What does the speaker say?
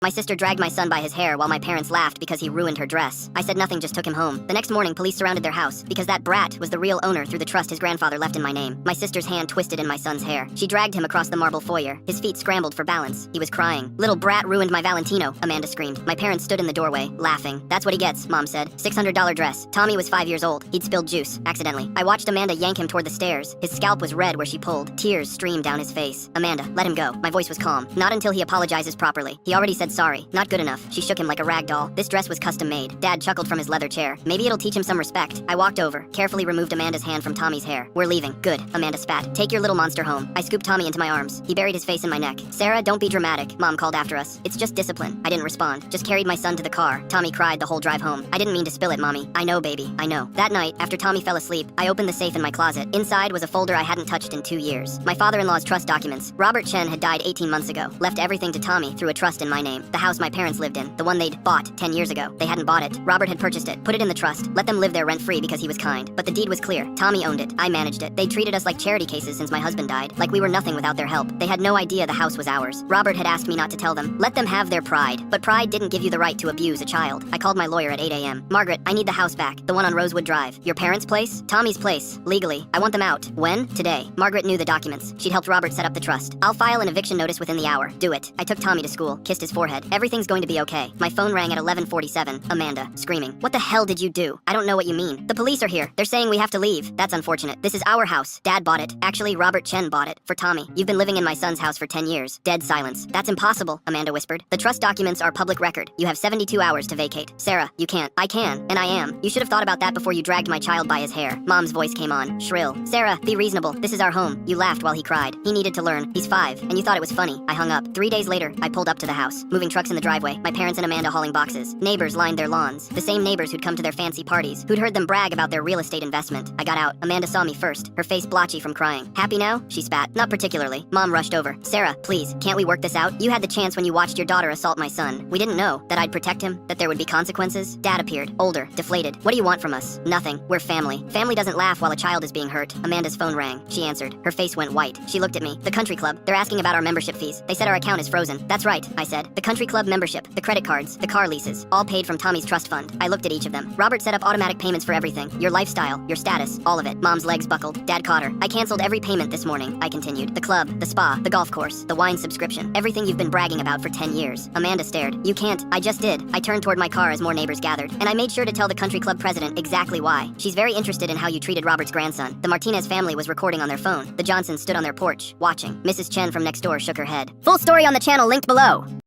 My sister dragged my son by his hair while my parents laughed because he ruined her dress. I said nothing, just took him home. The next morning, police surrounded their house because that brat was the real owner through the trust his grandfather left in my name. My sister's hand twisted in my son's hair. She dragged him across the marble foyer. His feet scrambled for balance. He was crying. Little brat ruined my Valentino, Amanda screamed. My parents stood in the doorway, laughing. That's what he gets, Mom said. $600 dress. Tommy was 5 years old. He'd spilled juice, accidentally. I watched Amanda yank him toward the stairs. His scalp was red where she pulled. Tears streamed down his face. Amanda, let him go. My voice was calm. Not until he apologizes properly. He already said sorry. Not good enough. She shook him like a rag doll. This dress was custom made. Dad chuckled from his leather chair. Maybe it'll teach him some respect. I walked over, carefully removed Amanda's hand from Tommy's hair. We're leaving. Good. Amanda spat. Take your little monster home. I scooped Tommy into my arms. He buried his face in my neck. Sarah, don't be dramatic, Mom called after us. It's just discipline. I didn't respond. Just carried my son to the car. Tommy cried the whole drive home. I didn't mean to spill it, Mommy. I know, baby. I know. That night, after Tommy fell asleep, I opened the safe in my closet. Inside was a folder I hadn't touched in 2 years. My father-in-law's trust documents. Robert Chen had died 18 months ago. Left everything to Tommy through a trust in my name. The house my parents lived in. The one they'd bought 10 years ago. They hadn't bought it. Robert had purchased it, put it in the trust, let them live there rent-free because he was kind. But the deed was clear. Tommy owned it. I managed it. They treated us like charity cases since my husband died. Like we were nothing without their help. They had no idea the house was ours. Robert had asked me not to tell them. Let them have their pride. But pride didn't give you the right to abuse a child. I called my lawyer at 8 a.m. Margaret, I need the house back. The one on Rosewood Drive. Your parents' place? Tommy's place. Legally. I want them out. When? Today. Margaret knew the documents. She'd helped Robert set up the trust. I'll file an eviction notice within the hour. Do it. I took Tommy to school, kissed his forehead. Everything's going to be okay. My phone rang at 11:47. Amanda, screaming. What the hell did you do? I don't know what you mean. The police are here. They're saying we have to leave. That's unfortunate. This is our house. Dad bought it. Actually, Robert Chen bought it. For Tommy. You've been living in my son's house for 10 years. Dead silence. That's impossible, Amanda whispered. The trust documents are public record. You have 72 hours to vacate. Sarah, you can't. I can, and I am. You should have thought about that before you dragged my child by his hair. Mom's voice came on, shrill. Sarah, be reasonable. This is our home. You laughed while he cried. He needed to learn. He's 5, and you thought it was funny. I hung up. 3 days later, I pulled up to the house, moving trucks in the driveway, my parents and Amanda hauling boxes. Neighbors lined their lawns. The same neighbors who'd come to their fancy parties, who'd heard them brag about their real estate investment. I got out. Amanda saw me first, her face blotchy from crying. Happy now? She spat. Not particularly. Mom rushed over. Sarah, please, can't we work this out? You had the chance when you watched your daughter assault my son. We didn't know that I'd protect him, that there would be consequences. Dad appeared, older, deflated. What do you want from us? Nothing. We're family. Family doesn't laugh while a child is being hurt. Amanda's phone rang. She answered. Her face went white. She looked at me. The country club. They're asking about our membership fees. They said our account is frozen. That's right, I said. The country club membership, the credit cards, the car leases, all paid from Tommy's trust fund. I looked at each of them. Robert set up automatic payments for everything. Your lifestyle, your status, all of it. Mom's legs buckled. Dad caught her. I canceled every payment this morning, I continued. The club, the spa, the golf course, the wine subscription, everything you've been bragging about for 10 years. Amanda stared. You can't. I just did. I turned toward my car as more neighbors gathered, and I made sure to tell the country club president exactly why. She's very interested in how you treated Robert's grandson. The Martinez family was recording on their phone. The Johnsons stood on their porch, watching. Mrs. Chen from next door shook her head. Full story on the channel linked below.